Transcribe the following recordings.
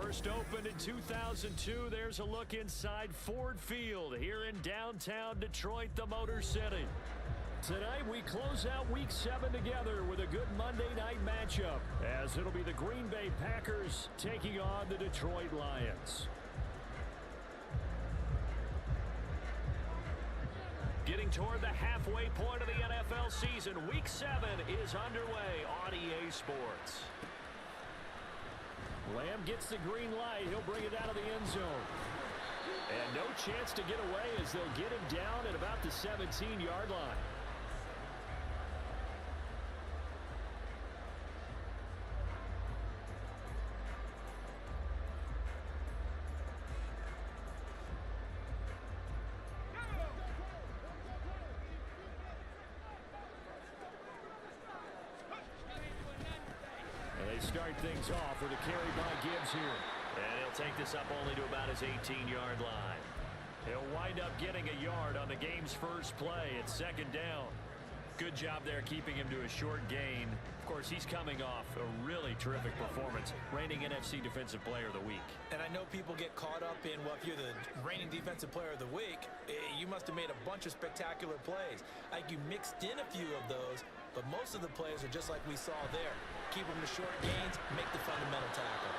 First opened in 2002, there's a look inside Ford Field here in downtown Detroit, the Motor City. Tonight, we close out Week 7 together with a good Monday night matchup, as it'll be the Green Bay Packers taking on the Detroit Lions. Getting toward the halfway point of the NFL season, Week 7 is underway on EA Sports. Lamb gets the green light. He'll bring it out of the end zone. And no chance to get away as they'll get him down at about the 17-yard line. Start things off with a carry by Gibbs here. And he'll take this up only to about his 18-yard line. He'll wind up getting a yard on the game's first play. It's second down. Good job there keeping him to a short gain. Of course, he's coming off a really terrific performance, reigning NFC Defensive Player of the Week. And I know people get caught up in, well, if you're the reigning Defensive Player of the Week, you must have made a bunch of spectacular plays. Like you mixed in a few of those, but most of the plays are just like we saw there. Keep them to short gains, make the fundamental tackle.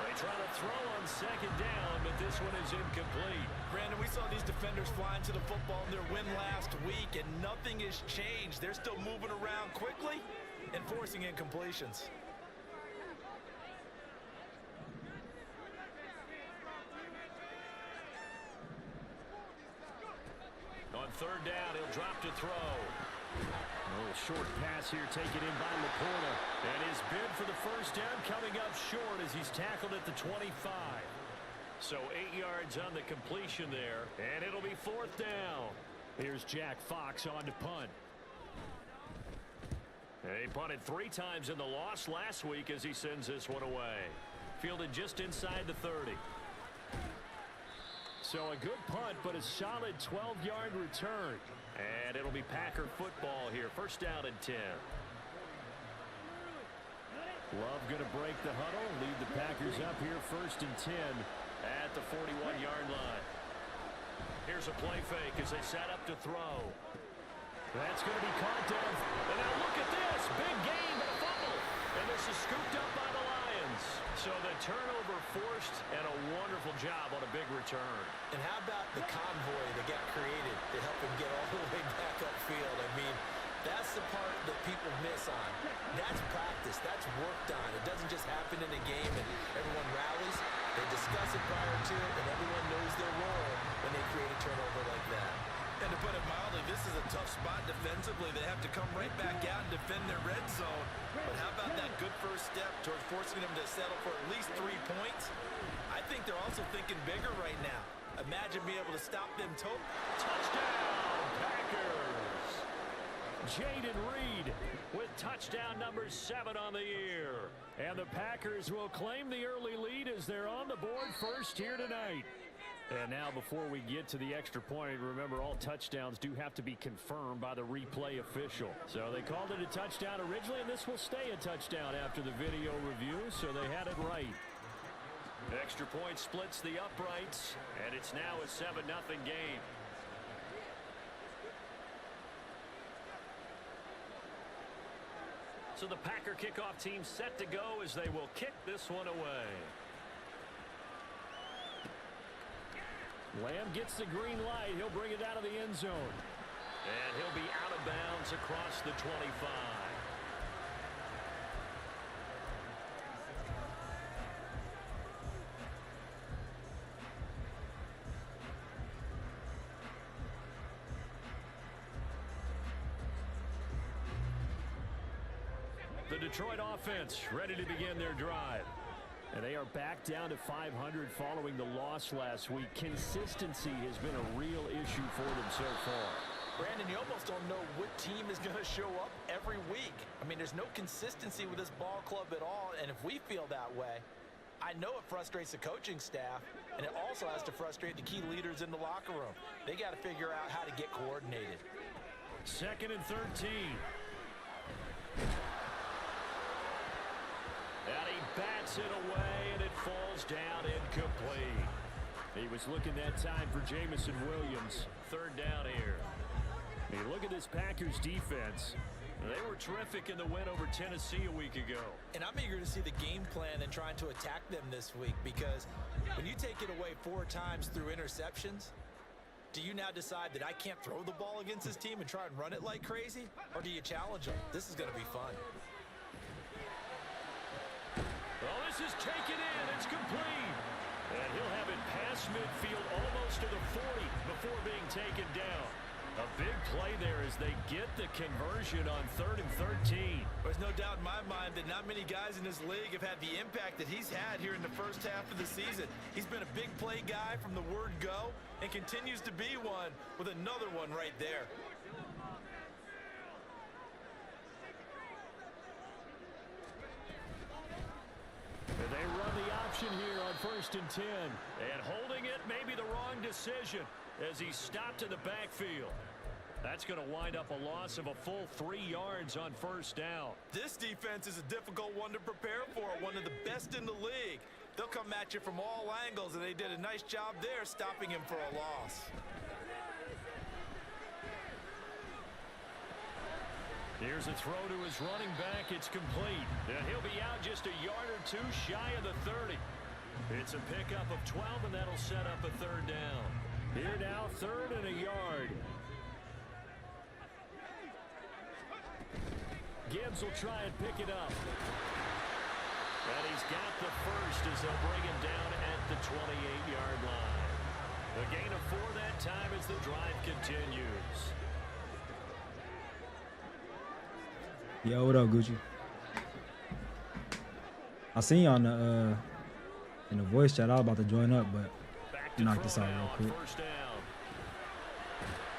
They try to throw on second down, but this one is incomplete. Brandon, we saw these defenders flying to the football in their win last week, and nothing has changed. They're still moving around quickly and forcing incompletions. On third down, he'll drop to throw. A little short pass here taken in by Laporta. And his bid for the first down coming up short as he's tackled at the 25. So 8 yards on the completion there. And it'll be fourth down. Here's Jack Fox on to punt. And he punted 3 times in the loss last week as he sends this one away. Fielded just inside the 30. So a good punt, but a solid 12-yard return. And it'll be Packer football here. First down and 10. Love going to break the huddle. Lead the Packers up here first and 10 at the 41-yard line. Here's a play fake as they set up to throw. That's going to be caught down. And now look at this. Big gain, but a fumble. And this is scooped up by the Lions. So the turnover forced and a wonderful job on a big return. And how about the convoy that got created to help him get all the way back upfield? I mean, that's the part that people miss on. That's practice. That's worked on. It doesn't just happen in a game and everyone rallies. They discuss it prior to it, and everyone knows their role when they create a turnover like that. And to put it mildly, this is a tough spot defensively. They have to come right back out and defend their red zone. But how about that good first step towards forcing them to settle for at least 3 points? I think they're also thinking bigger right now. Imagine being able to stop them total. Touchdown, Packers! Jayden Reed with touchdown number 7 on the year. And the Packers will claim the early lead as they're on the board first here tonight. And now before we get to the extra point, remember all touchdowns do have to be confirmed by the replay official. So they called it a touchdown originally, and this will stay a touchdown after the video review, so they had it right. The extra point splits the uprights, and it's now a 7-0 game. So the Packer kickoff team set to go as they will kick this one away. Lamb gets the green light. He'll bring it out of the end zone. And he'll be out of bounds across the 25. The Detroit offense ready to begin their drive. And they are back down to 500 following the loss last week. Consistency has been a real issue for them so far. Brandon, you almost don't know what team is going to show up every week. I mean, there's no consistency with this ball club at all, and if we feel that way, I know it frustrates the coaching staff, and it also has to frustrate the key leaders in the locker room. They got to figure out how to get coordinated. Second and 13. And he bats it away, and it falls down incomplete. He was looking that time for Jameson Williams. Third down here. Hey, look at this Packers defense. They were terrific in the win over Tennessee a week ago. And I'm eager to see the game plan and trying to attack them this week, because when you take it away 4 times through interceptions, do you now decide that I can't throw the ball against this team and try and run it like crazy? Or do you challenge them? This is going to be fun. Well, this is taken in. It's complete. And he'll have it past midfield almost to the 40 before being taken down. A big play there as they get the conversion on 3rd and 13. There's no doubt in my mind that not many guys in this league have had the impact that he's had here in the first half of the season. He's been a big play guy from the word go and continues to be one with another one right there. And they run the option here on 1st and 10. And holding it may be the wrong decision as he stopped in the backfield. That's going to wind up a loss of a full 3 yards on 1st down. This defense is a difficult one to prepare for, one of the best in the league. They'll come at you from all angles, and they did a nice job there stopping him for a loss. Here's a throw to his running back. It's complete. And he'll be out just a yard or 2 shy of the 30. It's a pickup of 12, and that'll set up a 3rd down. Here now, 3rd and a yard. Gibbs will try and pick it up. And he's got the first as they'll bring him down at the 28-yard line. A gain of 4 that time as the drive continues. Yo, what up, Gucci? I seen you on the in the voice chat. I was about to join up, but knock this out real quick. 1st down.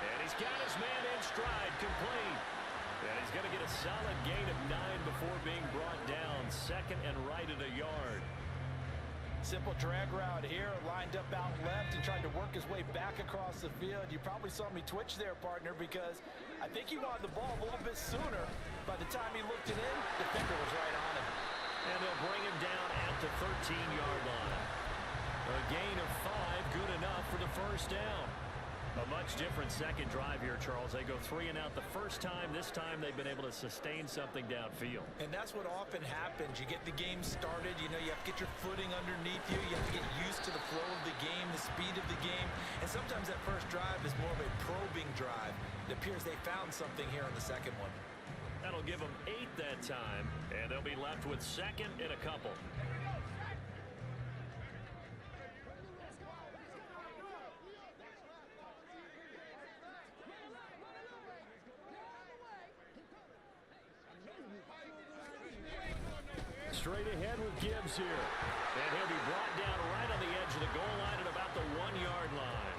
And he's got his man in stride, complete. And he's going to get a solid gain of 9 before being brought down. 2nd and right at a yard. Simple drag route here, lined up out left and tried to work his way back across the field. You probably saw me twitch there, partner, because I think he wanted the ball a little bit sooner. By the time he looked it in, the defender was right on him. And they'll bring him down at the 13-yard line. A gain of 5, good enough for the 1st down. A much different second drive here, Charles. They go 3 and out the first time. This time they've been able to sustain something downfield. And that's what often happens. You get the game started. You know, you have to get your footing underneath you. You have to get used to the flow of the game, the speed of the game. And sometimes that first drive is more of a probing drive. It appears they found something here on the second one. That'll give them 8 that time. And they'll be left with 2nd and a couple. Straight ahead with Gibbs here. And he'll be brought down right on the edge of the goal line at about the 1-yard line.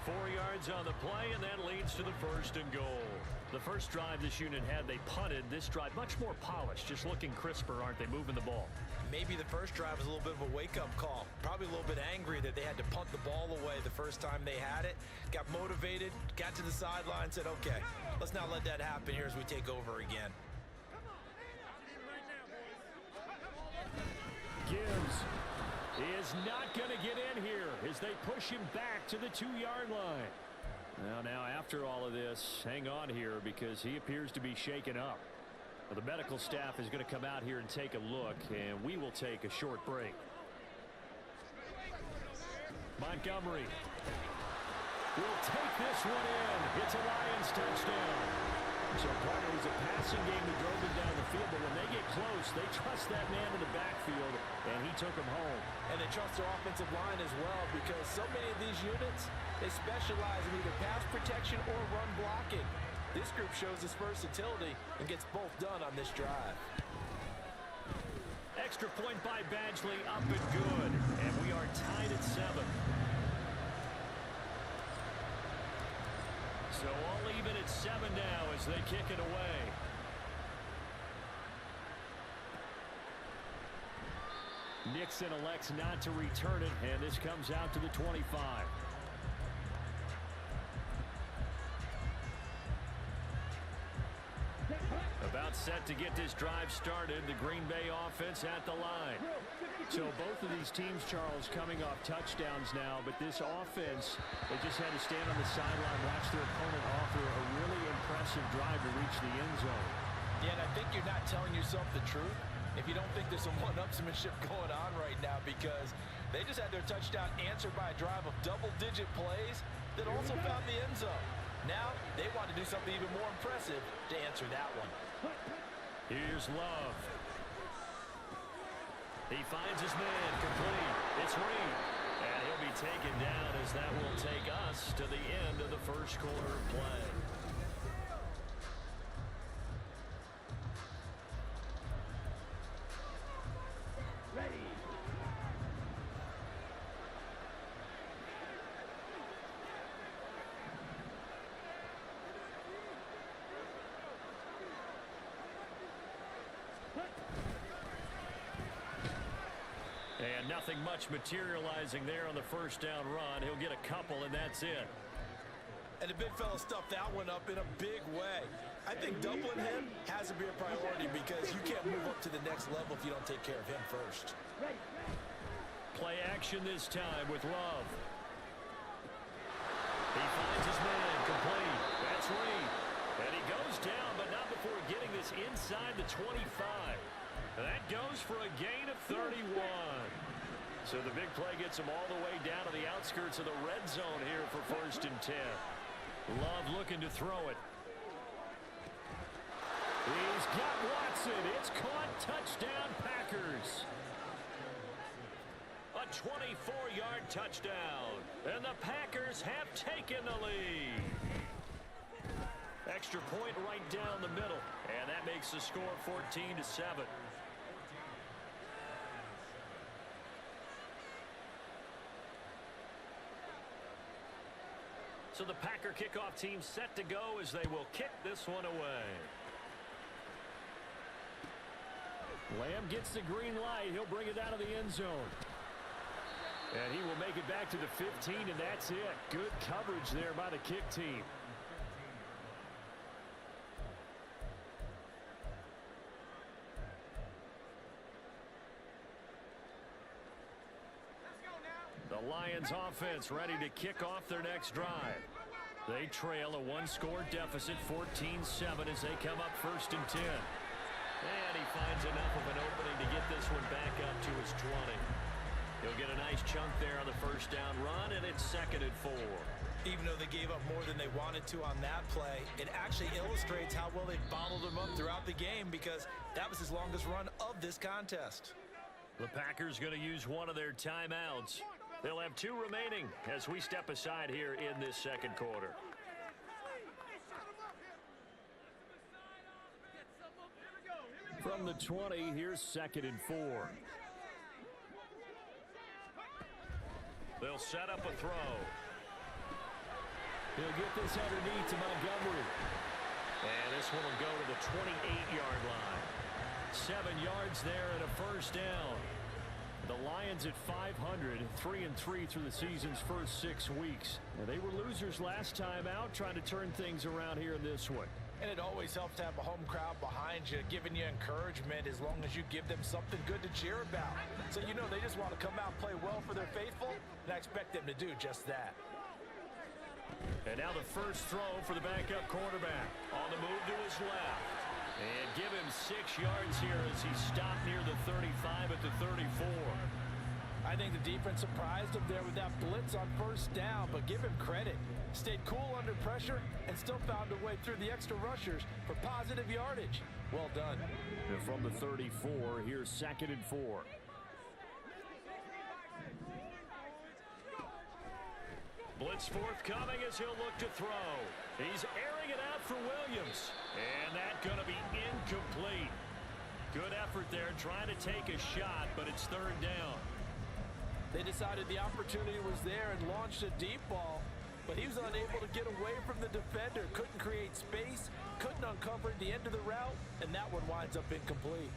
4 yards on the play, and that leads to the 1st and goal. The first drive this unit had, they punted. This drive, much more polished, just looking crisper, aren't they, moving the ball? Maybe the first drive was a little bit of a wake-up call. Probably a little bit angry that they had to punt the ball away the first time they had it. Got motivated, got to the sideline, said, okay, let's not let that happen here as we take over again. Gibbs is not going to get in here as they push him back to the 2-yard line. Now, after all of this, hang on here because he appears to be shaken up. The medical staff is going to come out here and take a look, and we will take a short break. Montgomery will take this one in. It's a Lions touchdown. So, partner, it was a passing game that drove him down the field, but when they get close, they trust that man in the backfield, and he took him home. And they trust their offensive line as well, because so many of these units, they specialize in either pass protection or run blocking. This group shows its versatility and gets both done on this drive. Extra point by Badgley, up and good. And we are tied at 7. So all even at 7 now as they kick it away. Nixon elects not to return it, and this comes out to the 25. About set to get this drive started. The Green Bay offense at the line. So both of these teams, Charles, coming off touchdowns now, but this offense, they just had to stand on the sideline, watch their opponent offer a really impressive drive to reach the end zone. Yeah, and I think you're not telling yourself the truth if you don't think there's some one-upsmanship going on right now, because they just had their touchdown answered by a drive of double-digit plays that also found the end zone. Now they want to do something even more impressive to answer that one. Here's Love. He finds his man, complete. It's Reed. And he'll be taken down as that will take us to the end of the first quarter of play. And nothing much materializing there on the first down run. He'll get a couple, and that's it. And the big fella stuffed that one up in a big way. I think doubling him has to be a priority, because you can't move up to the next level if you don't take care of him first. Play action this time with Love. He finds his man, complete. That's Reed. And he goes down, but not before getting this inside the 25. That goes for a gain of 31. So the big play gets him all the way down to the outskirts of the red zone here for 1st and 10. Love looking to throw it. He's got Watson. It's caught. Touchdown, Packers. A 24-yard touchdown. And the Packers have taken the lead. Extra point right down the middle. And that makes the score 14-7. So the Packer kickoff team set to go as they will kick this one away. Lamb gets the green light. He'll bring it out of the end zone. And he will make it back to the 15, and that's it. Good coverage there by the kick team. The Lions offense ready to kick off their next drive. They trail a one-score deficit, 14-7, as they come up 1st and 10. And he finds enough of an opening to get this one back up to his 20. He'll get a nice chunk there on the first down run, and it's 2nd and 4. Even though they gave up more than they wanted to on that play, it actually illustrates how well they bottled them up throughout the game, because that was his longest run of this contest. The Packers going to use one of their timeouts. They'll have 2 remaining as we step aside here in this 2nd quarter. From the 20, here's 2nd and 4. They'll set up a throw. He'll get this underneath to Montgomery. And this one will go to the 28-yard line. 7 yards there and a first down. The Lions at 500, 3-3 through the season's first 6 weeks. They were losers last time out, trying to turn things around here in this one. And it always helps to have a home crowd behind you, giving you encouragement as long as you give them something good to cheer about. So you know they just want to come out and play well for their faithful, and I expect them to do just that. And now the first throw for the backup quarterback. On the move to his left. And give him 6 yards here as he stopped near the 35 at the 34. I think the defense surprised him there with that blitz on first down, but give him credit. Stayed cool under pressure and still found a way through the extra rushers for positive yardage. Well done. And from the 34, here's 2nd and 4. Blitz forthcoming as he'll look to throw. He's airing it out for Williams. And that's going to be incomplete. Good effort there trying to take a shot, but it's 3rd down. They decided the opportunity was there and launched a deep ball, but he was unable to get away from the defender. Couldn't create space, couldn't uncover the end of the route, and that one winds up incomplete.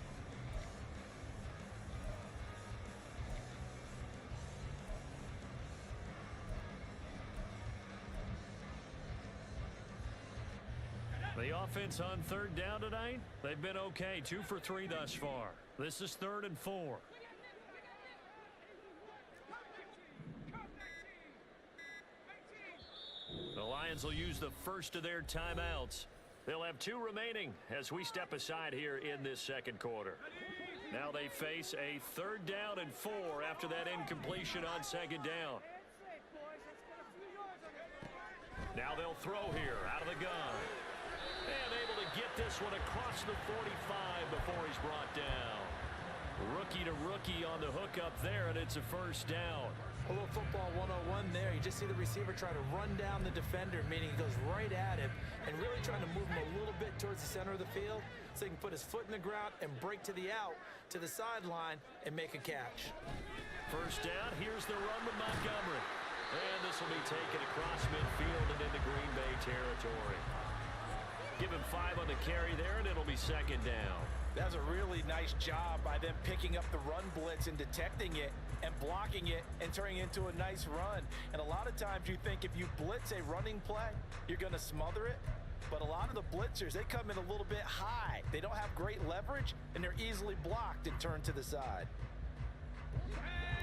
The offense on third down tonight, they've been okay. 2 for 3 thus far. This is 3rd and 4. The Lions will use the first of their timeouts. They'll have 2 remaining as we step aside here in this second quarter. Now they face a 3rd down and 4 after that incompletion on 2nd down. Now they'll throw here out of the gun. And able to get this one across the 45 before he's brought down. Rookie to rookie on the hookup there, and it's a 1st down. A little football 101 there. You just see the receiver try to run down the defender, meaning he goes right at him and really trying to move him a little bit towards the center of the field so he can put his foot in the ground and break to the out, to the sideline, and make a catch. 1st down, here's the run with Montgomery. And this will be taken across midfield and into Green Bay territory. Give him 5 on the carry there, and it'll be 2nd down. That was a really nice job by them picking up the run blitz and detecting it and blocking it and turning it into a nice run. And a lot of times you think if you blitz a running play, you're going to smother it. But a lot of the blitzers, they come in a little bit high. They don't have great leverage, and they're easily blocked and turned to the side.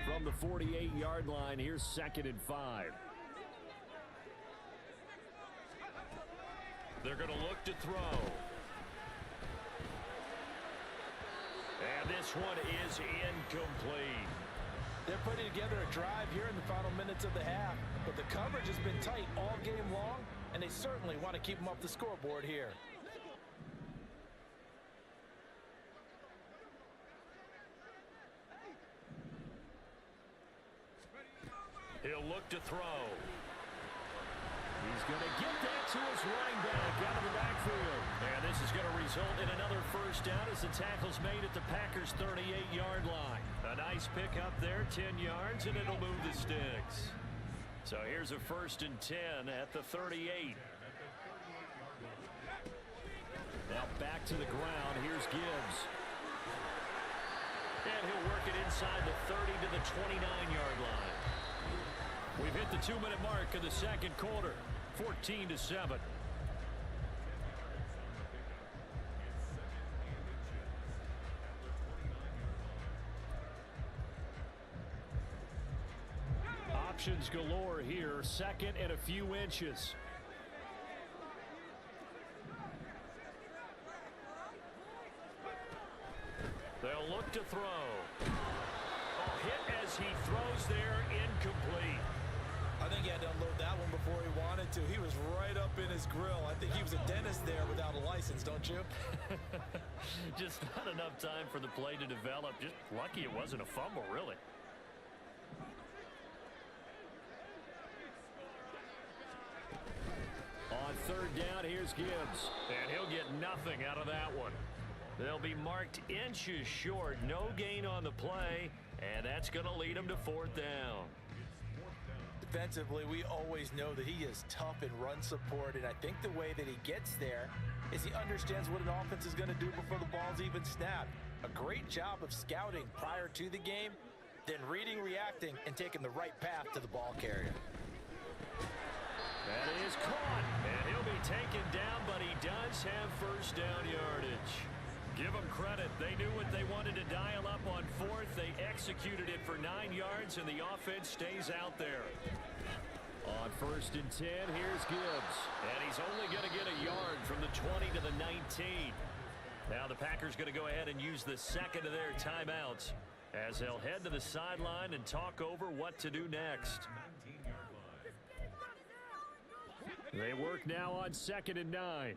From the 48-yard line, here's 2nd and 5. They're going to look to throw. And this one is incomplete. They're putting together a drive here in the final minutes of the half, but the coverage has been tight all game long, and they certainly want to keep them off the scoreboard here. He'll look to throw. He's going to get that to his running back out of the backfield. And this is going to result in another 1st down as the tackle's made at the Packers' 38-yard line. A nice pick up there, 10 yards, and it'll move the sticks. So here's a 1st and 10 at the 38. Now back to the ground. Here's Gibbs. And he'll work it inside the 30 to the 29-yard line. We've hit the 2-minute mark of the second quarter, 14-7. Options galore here, 2nd and a few inches. They'll look to throw. Oh, hit as he throws there, incomplete. I think he had to unload that one before he wanted to. He was right up in his grill. I think he was a dentist there without a license, don't you? Just not enough time for the play to develop. Just lucky it wasn't a fumble, really. On 3rd down, here's Gibbs. And he'll get nothing out of that one. They'll be marked inches short. No gain on the play. And that's going to lead him to 4th down. Defensively, we always know that he is tough in run support, and I think the way that he gets there is he understands what an offense is going to do before the ball's even snapped. A great job of scouting prior to the game, then reading, reacting, and taking the right path to the ball carrier. That is caught, and he'll be taken down, but he does have 1st down yardage. Give them credit. They knew what they wanted to dial up on 4th. They executed it for 9 yards, and the offense stays out there. On 1st and 10, here's Gibbs. And he's only going to get a yard from the 20 to the 19. Now the Packers going to go ahead and use the 2nd of their timeouts as they'll head to the sideline and talk over what to do next. They work now on 2nd and 9.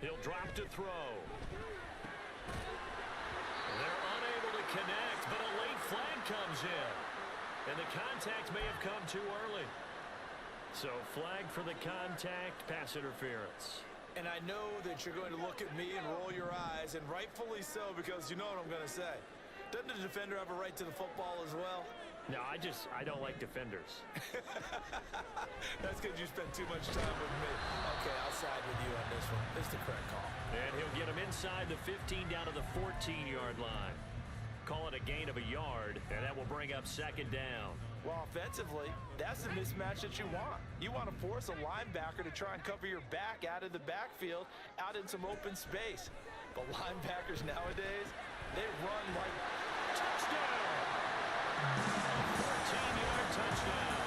He'll drop to throw. They're unable to connect, but a late flag comes in. And the contact may have come too early. So flag for the contact, pass interference. And I know that you're going to look at me and roll your eyes, and rightfully so, because you know what I'm going to say. Doesn't the defender have a right to the football as well? No, I don't like defenders. That's because you spend too much time with me. Okay, I'll side with you on this one. It's the correct call. And he'll get him inside the 15 down to the 14-yard line. Call it a gain of a yard, and that will bring up second down. Well, offensively, that's the mismatch that you want. You want to force a linebacker to try and cover your back out of the backfield, out in some open space. But linebackers nowadays, they run like touchdown. 14-yard touchdown.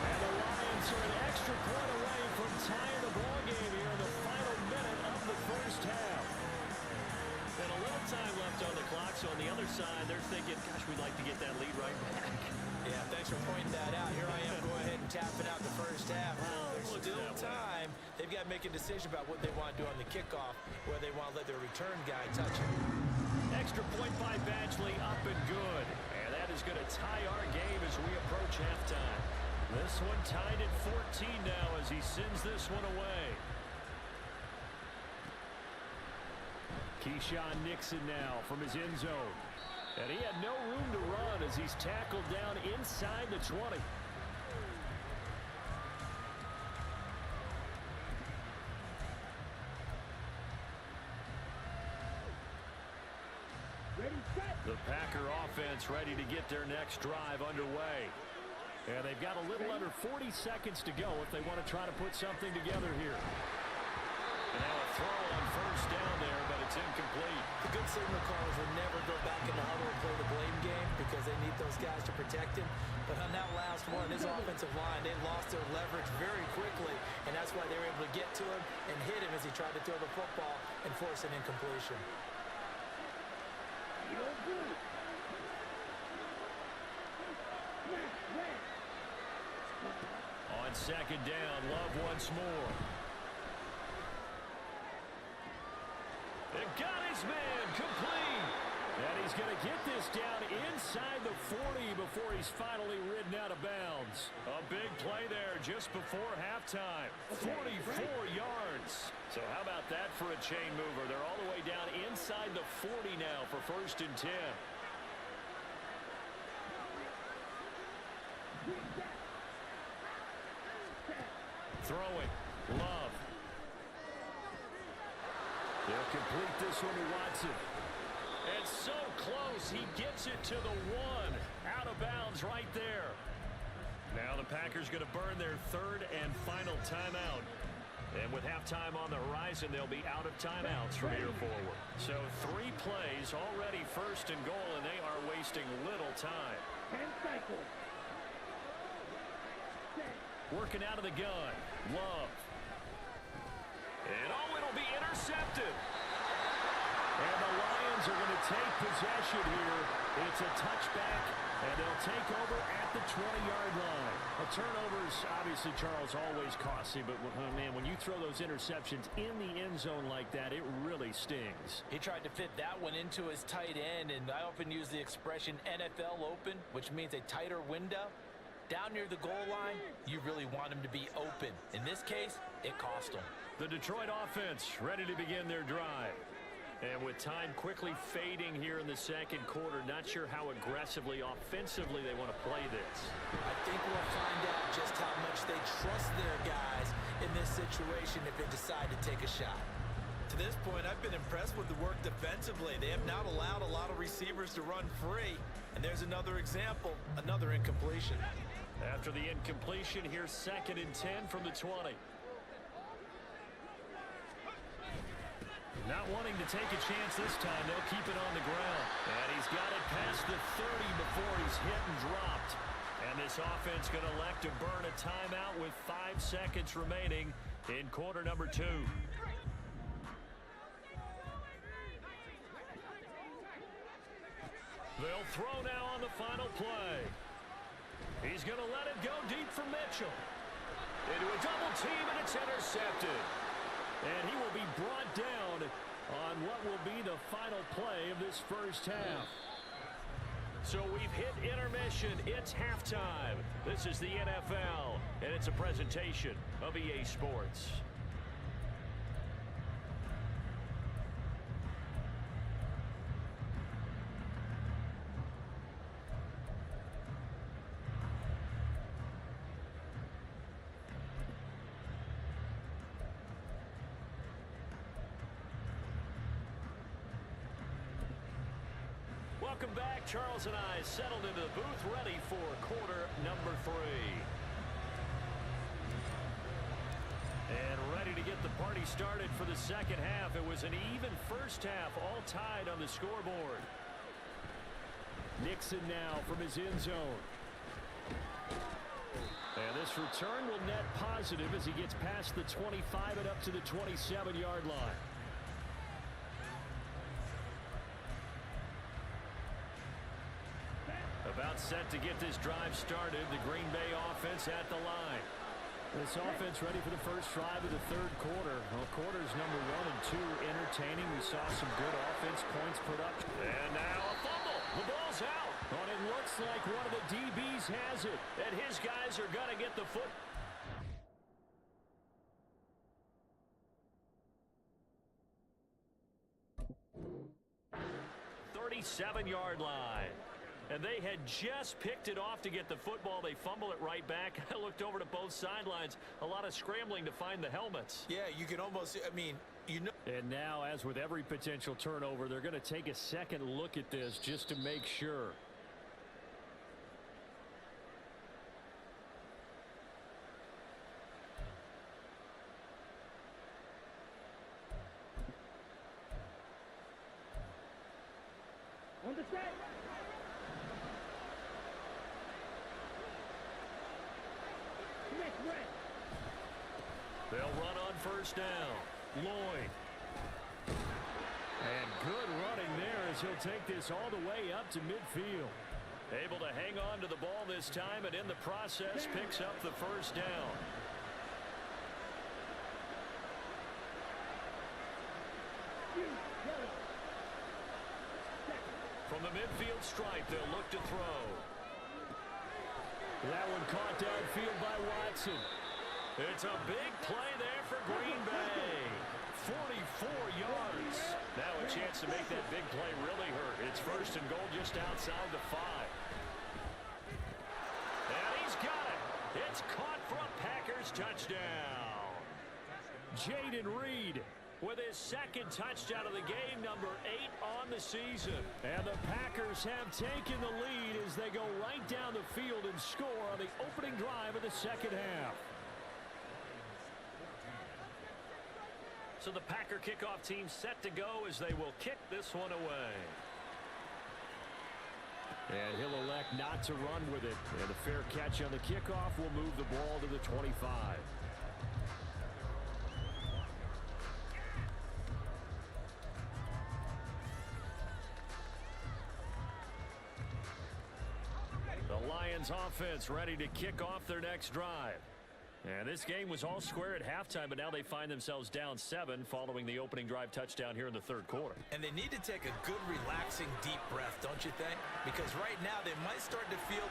And the Lions are an extra point away from tying the ball game here in the final minute of the first half. And a little time left on the clock, so on the other side, they're thinking, gosh, we'd like to get that lead right back. Yeah, thanks for pointing that out. Here I am going ahead and tapping out the first half. There's still time. They've got to make a decision about what they want to do on the kickoff, where they want to let their return guy touch it. Extra point by Badgley, up and good. And that is going to tie our game as we approach halftime. This one tied at 14 now as he sends this one away. Keyshawn Nixon now from his end zone. And he had no room to run as he's tackled down inside the 20. The Packer offense ready to get their next drive underway. And they've got a little under 40 seconds to go if they want to try to put something together here. And now a throw on first down there, but it's incomplete. The good signal callers will never go back in the huddle and play the blame game because they need those guys to protect him. But on that last one, his offensive line, they lost their leverage very quickly, and that's why they were able to get to him and hit him as he tried to throw the football and force an incompletion. On second down, Love once more. They've got his man complete. And he's going to get this down inside the 40 before he's finally ridden out of bounds. A big play there just before halftime. 44 yards. So how about that for a chain mover? They're all the way down inside the 40 now for 1st and 10. Throwing. Love. They'll complete this one to Watson. And so close, he gets it to the 1. Out of bounds right there. Now the Packers going to burn their 3rd and final timeout. And with halftime on the horizon, they'll be out of timeouts from here forward. So 3 plays already 1st and goal, and they are wasting little time. Working out of the gun. Love. And oh, it'll be intercepted. And the Lions are going to take possession here. It's a touchback, and they'll take over at the 20-yard line. A turnover's obviously, Charles, always costly, but man, when you throw those interceptions in the end zone like that, it really stings. He tried to fit that one into his tight end, and I often use the expression NFL open, which means a tighter window. Down near the goal line, you really want him to be open. In this case, it cost him. The Detroit offense ready to begin their drive. And with time quickly fading here in the second quarter, not sure how aggressively, offensively they want to play this. I think we'll find out just how much they trust their guys in this situation if they decide to take a shot. To this point, I've been impressed with the work defensively. They have not allowed a lot of receivers to run free. And there's another example, another incompletion. After the incompletion, here's 2nd and 10 from the 20. Not wanting to take a chance this time, they'll keep it on the ground. And he's got it past the 30 before he's hit and dropped. And this offense going to elect to burn a timeout with 5 seconds remaining in quarter number 2. They'll throw now on the final play. He's going to let it go deep for Mitchell. Into a double team, and it's intercepted. And he will be brought down on what will be the final play of this first half. So we've hit intermission. It's halftime. This is the NFL, and it's a presentation of EA Sports. Welcome back. Charles and I settled into the booth ready for quarter number 3. And ready to get the party started for the second half. It was an even first half, all tied on the scoreboard. Nixon now from his end zone. And this return will net positive as he gets past the 25 and up to the 27-yard line. About set to get this drive started. The Green Bay offense at the line. This offense ready for the first drive of the third quarter. Well, quarters number 1 and 2 entertaining. We saw some good offense points put up. And now a fumble. The ball's out. And it looks like one of the DBs has it. And his guys are going to get the foot. 37-yard line. And they had just picked it off to get the football. They fumble it right back. I looked over to both sidelines. A lot of scrambling to find the helmets. Yeah, you can almost, I mean, you know. And now, as with every potential turnover, they're going to take a second look at this just to make sure. On the set. They'll run on first down. Lloyd. And good running there as he'll take this all the way up to midfield. Able to hang on to the ball this time, and in the process picks up the first down. From the midfield stripe, they'll look to throw. That one caught downfield by Watson. It's a big play there for Green Bay. 44 yards. Now a chance to make that big play really hurt. It's first and goal just outside the 5. And he's got it. It's caught for a Packers touchdown. Jayden Reed with his second touchdown of the game, number 8 on the season. And the Packers have taken the lead as they go right down the field and score on the opening drive of the second half. So the Packer kickoff team set to go as they will kick this one away. And he'll elect not to run with it. And a fair catch on the kickoff will move the ball to the 25. The Lions offense ready to kick off their next drive. And this game was all square at halftime, but now they find themselves down 7 following the opening drive touchdown here in the third quarter. And they need to take a good, relaxing, deep breath, don't you think? Because right now they might start to feel...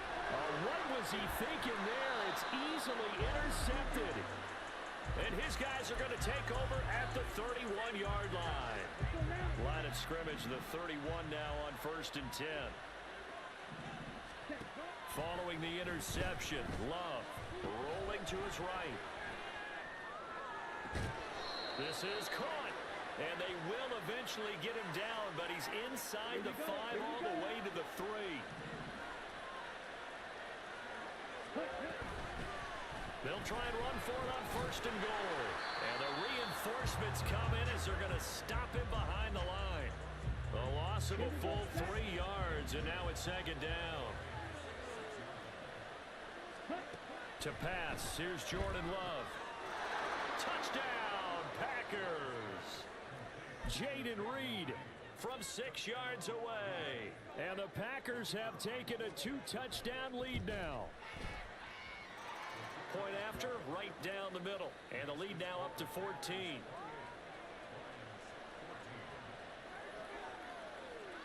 What was he thinking there? It's easily intercepted. And his guys are going to take over at the 31-yard line. Line of scrimmage, the 31 now on first and 10. Following the interception, Love rolling to his right. This is caught. And they will eventually get him down, but he's inside the 5 all the way to the 3. They'll try and run for it on first and goal. And the reinforcements come in as they're going to stop him behind the line. A loss of a full 3 yards, and now it's second down. To pass, here's Jordan Love. Touchdown, Packers! Jayden Reed from 6 yards away. And the Packers have taken a 2-touchdown lead now. Point after, right down the middle. And the lead now up to 14.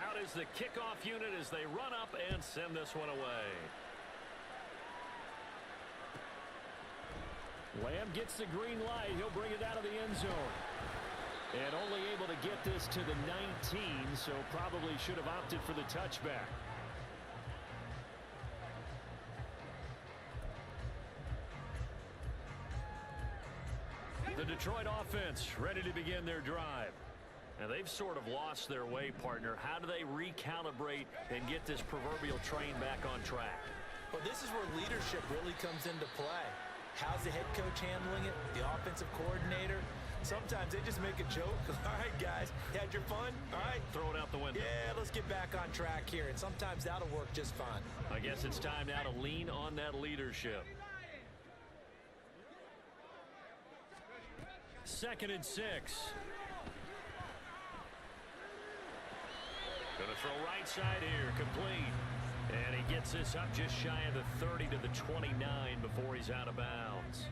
Out is the kickoff unit as they run up and send this one away. Lamb gets the green light. He'll bring it out of the end zone. And only able to get this to the 19, so probably should have opted for the touchback. The Detroit offense ready to begin their drive. Now, they've sort of lost their way, partner. How do they recalibrate and get this proverbial train back on track? Well, this is where leadership really comes into play. How's the head coach handling it? The offensive coordinator? Sometimes they just make a joke. All right, guys, you had your fun? All right. Throw it out the window. Yeah, let's get back on track here. And sometimes that'll work just fine. I guess it's time now to lean on that leadership. 2nd and 6. Going to throw right side here, complete. And he gets this up just shy of the 30 to the 29 before he's out of bounds.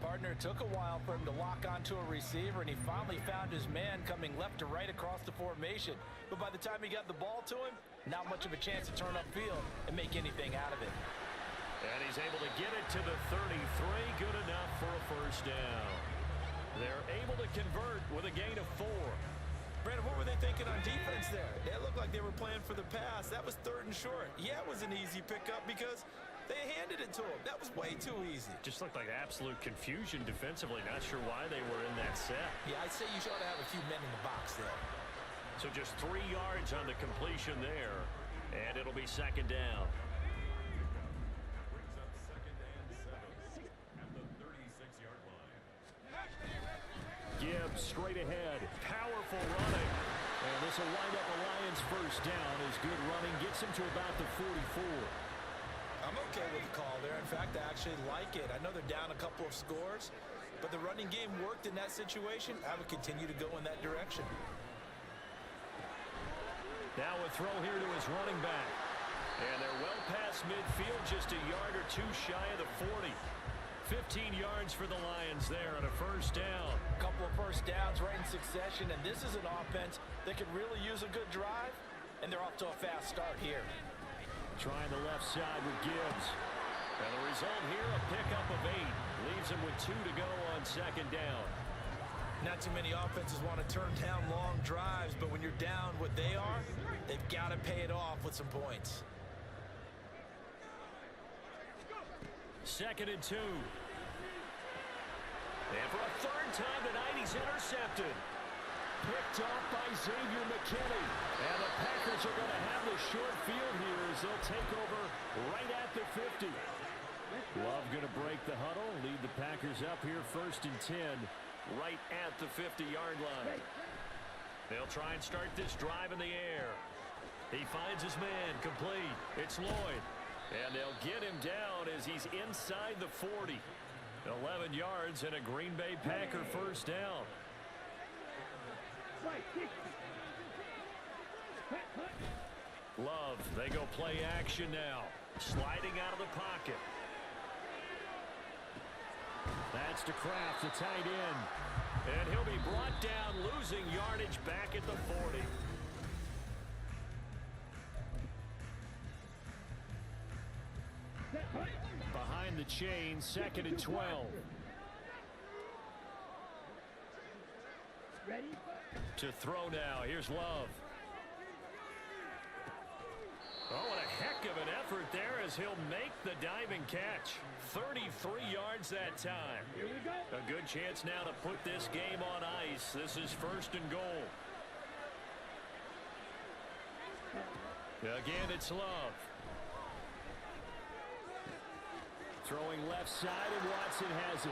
Partner, took a while for him to lock onto a receiver, and he finally found his man coming left to right across the formation. But by the time he got the ball to him, not much of a chance to turn upfield and make anything out of it. And he's able to get it to the 33, good enough for a first down. They're able to convert with a gain of 4. Brandon, what were they thinking on defense there? They looked like they were playing for the pass. That was 3rd and short. Yeah, it was an easy pickup because they handed it to him. That was way too easy. Just looked like absolute confusion defensively. Not sure why they were in that set. Yeah, I'd say you should have a few men in the box there. So just 3 yards on the completion there, and it'll be 2nd down. Gibbs straight ahead. Powerful running. And this will wind up a Lions first down as good running gets him to about the 44. I'm okay with the call there. In fact, I actually like it. I know they're down a couple of scores, but the running game worked in that situation. I would continue to go in that direction. Now a throw here to his running back. And they're well past midfield, just a yard or 2 shy of the 40. 15 yards for the Lions there on a first down. A couple of first downs right in succession, and this is an offense that could really use a good drive, and they're off to a fast start here. Trying the left side with Gibbs. And the result here, a pickup of 8. Leaves him with 2 to go on 2nd down. Not too many offenses want to turn down long drives, but when you're down what they are, they've got to pay it off with some points. 2nd and 2. And for a 3rd time tonight, he's intercepted. Picked off by Xavier McKinney. And the Packers are going to have the short field here as they'll take over right at the 50. Love going to break the huddle, lead the Packers up here 1st and 10, right at the 50-yard line. They'll try and start this drive in the air. He finds his man, complete. It's Lloyd. And they'll get him down as he's inside the 40. 11 yards and a Green Bay Packer first down. Love, they go play action now. Sliding out of the pocket. That's to Kraft, the tight end. And he'll be brought down, losing yardage back at the 40. Behind the chain, 2nd and 12. Ready? To throw now. Here's Love. Oh, what a heck of an effort there as he'll make the diving catch. 33 yards that time. Here we go. A good chance now to put this game on ice. This is 1st and goal. Again, it's Love. Throwing left side, and Watson has it.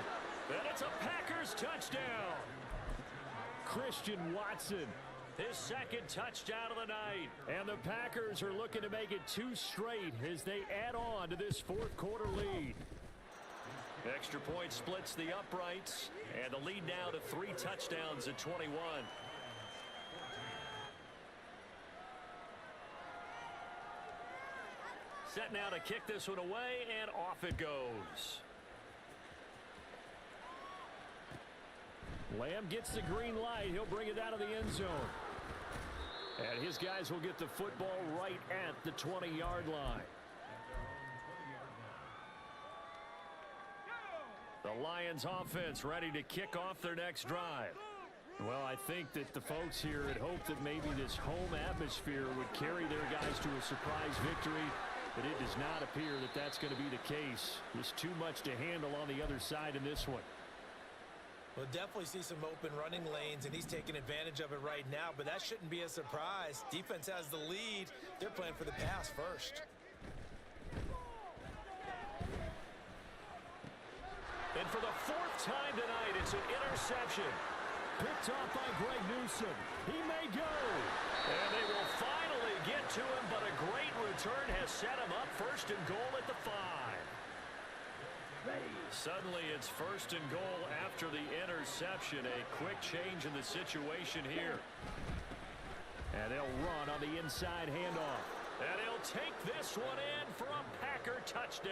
And it's a Packers touchdown. Christian Watson, his 2nd touchdown of the night. And the Packers are looking to make it 2 straight as they add on to this 4th quarter lead. Extra point splits the uprights, and the lead now to 3 touchdowns at 21. Set now to kick this one away, and off it goes. Lamb gets the green light. He'll bring it out of the end zone. And his guys will get the football right at the 20-yard line. The Lions offense ready to kick off their next drive. Well, I think that the folks here had hoped that maybe this home atmosphere would carry their guys to a surprise victory, but it does not appear that that's going to be the case. There's too much to handle on the other side in this one. We'll definitely see some open running lanes, and he's taking advantage of it right now, but that shouldn't be a surprise. Defense has the lead. They're playing for the pass first. And for the fourth time tonight, it's an interception. Picked off by Greg Newsome. He may go. And they will finally get to him, but a great return has set him up first and goal at the 5. Suddenly it's first and goal after the interception. A quick change in the situation here. And they'll run on the inside handoff. And he'll take this one in for a Packer touchdown.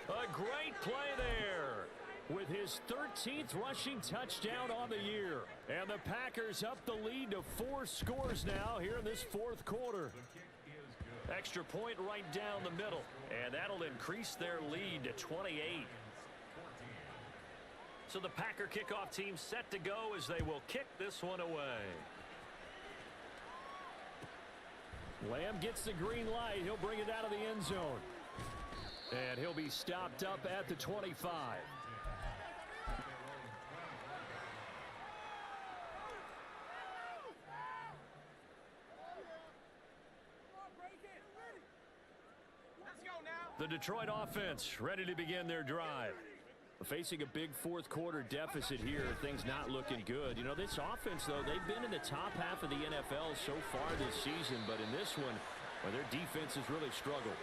A great play there with his 13th rushing touchdown on the year. And the Packers up the lead to 4 scores now here in this fourth quarter. Extra point right down the middle, and that'll increase their lead to 28. So the Packer kickoff team set to go as they will kick this one away. Lamb gets the green light. He'll bring it out of the end zone. And he'll be stopped up at the 25. The Detroit offense ready to begin their drive. Facing a big fourth quarter deficit here, things not looking good. You know, this offense, though, they've been in the top half of the NFL so far this season, but in this one, well, their defense has really struggled.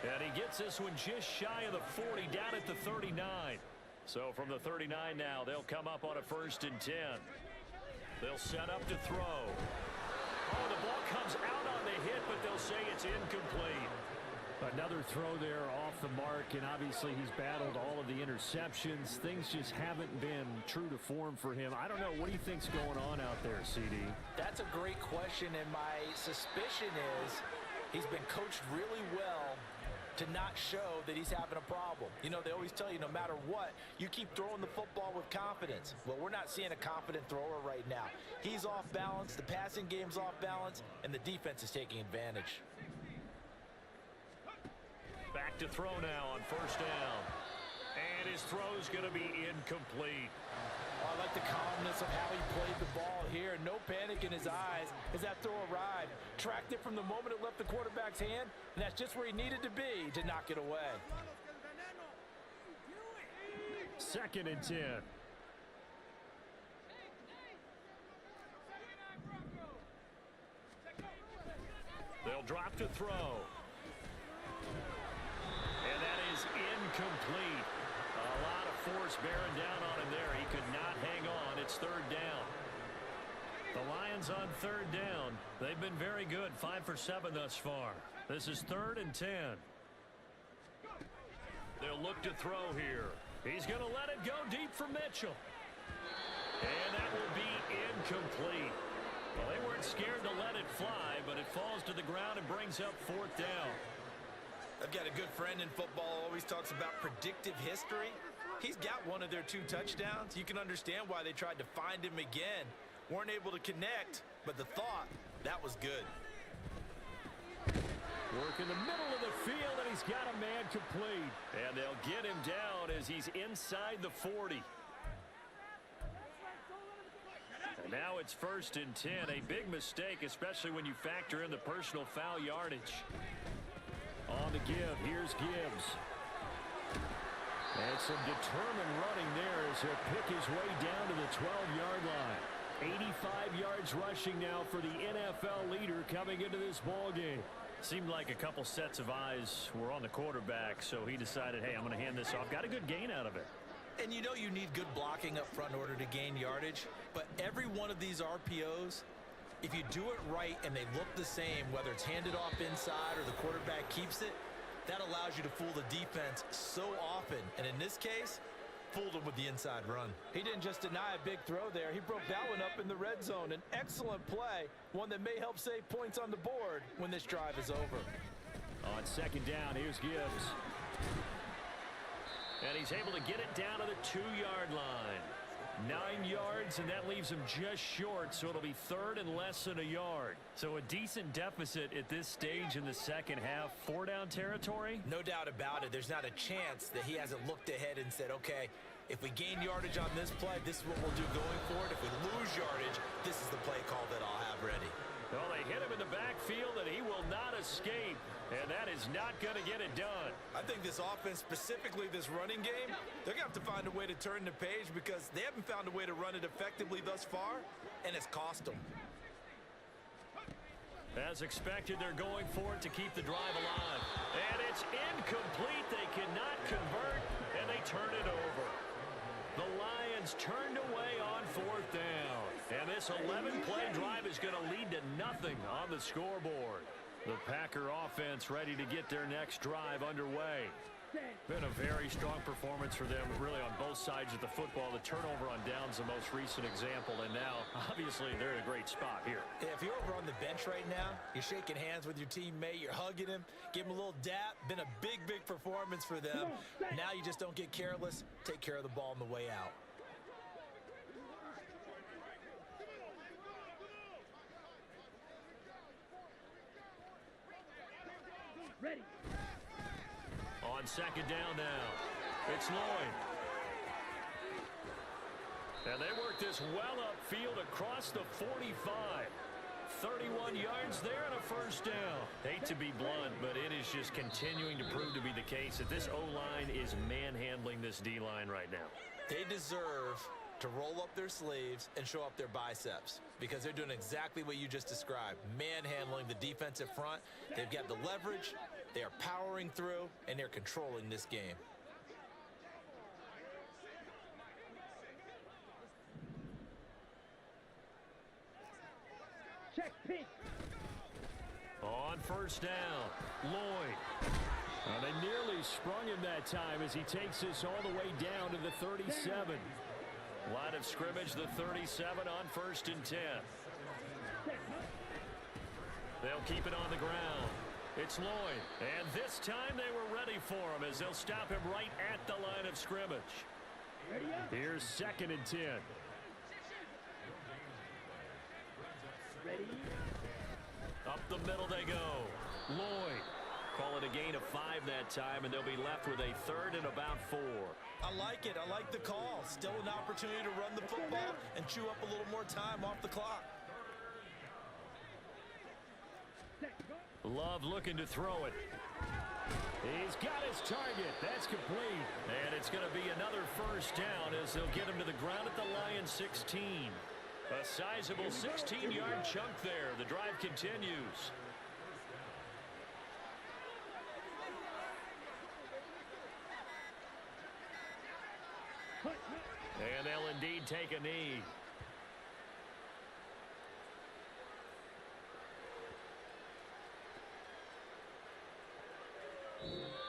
And he gets this one just shy of the 40, down at the 39. So from the 39 now, they'll come up on a 1st and 10. They'll set up to throw. Oh, the ball comes out on the hit, but they'll say it's incomplete. Another throw there off the mark, and obviously he's battled all of the interceptions. Things just haven't been true to form for him. I don't know. What do you think's going on out there, CD? That's a great question, and my suspicion is he's been coached really well to not show that he's having a problem. You know, they always tell you no matter what, you keep throwing the football with confidence. Well, we're not seeing a confident thrower right now. He's off balance, the passing game's off balance, and the defense is taking advantage. Back to throw now on 1st down. And his throw's going to be incomplete. Oh, I like the calmness of how he played the ball here. No panic in his eyes as that throw arrived. Tracked it from the moment it left the quarterback's hand, and that's just where he needed to be to knock it away. 2nd and 10. They'll drop to throw. And that is incomplete. A lot of force bearing down on him there. He could not hang on. It's 3rd down. The Lions on 3rd down. They've been very good. 5 for 7 thus far. This is 3rd and 10. They'll look to throw here. He's going to let it go deep for Mitchell. And that will be incomplete. Well, they weren't scared to let it fly, but it falls to the ground and brings up 4th down. I've got a good friend in football, always talks about predictive history. He's got one of their 2 touchdowns. You can understand why they tried to find him again. Weren't able to connect, but the thought, that was good. Work in the middle of the field, and he's got a man complete. And they'll get him down as he's inside the 40. And now it's 1st and 10. A big mistake, especially when you factor in the personal foul yardage. On the give, here's Gibbs. And some determined running there as he'll pick his way down to the 12-yard line. 85 yards rushing now for the NFL leader coming into this ball game. Seemed like a couple sets of eyes were on the quarterback, so he decided, hey, I'm going to hand this off. Got a good gain out of it. And you know you need good blocking up front in order to gain yardage, but every one of these RPOs, if you do it right and they look the same, whether it's handed off inside or the quarterback keeps it, that allows you to fool the defense so often. And in this case, fooled him with the inside run. He didn't just deny a big throw there. He broke that one up in the red zone. An excellent play, one that may help save points on the board when this drive is over. On 2nd down, here's Gibbs. And he's able to get it down to the 2-yard line. 9 yards, and that leaves him just short, so it'll be 3rd and less than a yard. So a decent deficit at this stage in the second half. 4-down territory? No doubt about it. There's not a chance that he hasn't looked ahead and said, okay, If we gain yardage on this play, this is what we'll do going forward. If we lose yardage, this is the play call that I'll have ready. Well, they hit him in the backfield, and he will not escape. And that is not going to get it done. I think this offense, specifically this running game, they're going to have to find a way to turn the page because they haven't found a way to run it effectively thus far, and it's cost them. As expected, they're going for it to keep the drive alive. And it's incomplete. They cannot convert, and they turn it over. The Lions turned away on 4th down. And this 11-play drive is going to lead to nothing on the scoreboard. The Packer offense ready to get their next drive underway. Been a very strong performance for them, really, on both sides of the football. The turnover on downs, the most recent example, and now, obviously, they're in a great spot here. Yeah, if you're over on the bench right now, you're shaking hands with your teammate, you're hugging him, give him a little dap. Been a big, big performance for them. Now you just don't get careless. Take care of the ball on the way out. Ready. On 2nd down now, it's Lloyd. And they work this well upfield across the 45. 31 yards there and a 1st down. Hate to be blunt, but it is just continuing to prove to be the case that this O-line is manhandling this D-line right now. They deserve to roll up their sleeves and show up their biceps because they're doing exactly what you just described, manhandling the defensive front. They've got the leverage, they are powering through, and they're controlling this game. Check pitch. On 1st down, Lloyd. They nearly sprung him that time as he takes this all the way down to the 37. Line of scrimmage, the 37 on 1st and 10. They'll keep it on the ground. It's Lloyd. And this time they were ready for him as they'll stop him right at the line of scrimmage. Here's 2nd and 10. Ready. Up the middle they go. Lloyd. Call it a gain of 5 that time, and they'll be left with a 3rd and about 4. I like it. I like the call. Still an opportunity to run the football and chew up a little more time off the clock. Love looking to throw it. He's got his target. That's complete. And it's going to be another 1st down as they'll get him to the ground at the Lions 16. A sizable 16-yard chunk there. The drive continues. And they'll indeed take a knee.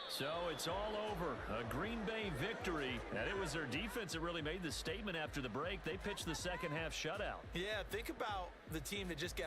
So it's all over. A Green Bay victory. And it was their defense that really made the statement after the break. They pitched the second half shutout. Yeah, think about the team that just got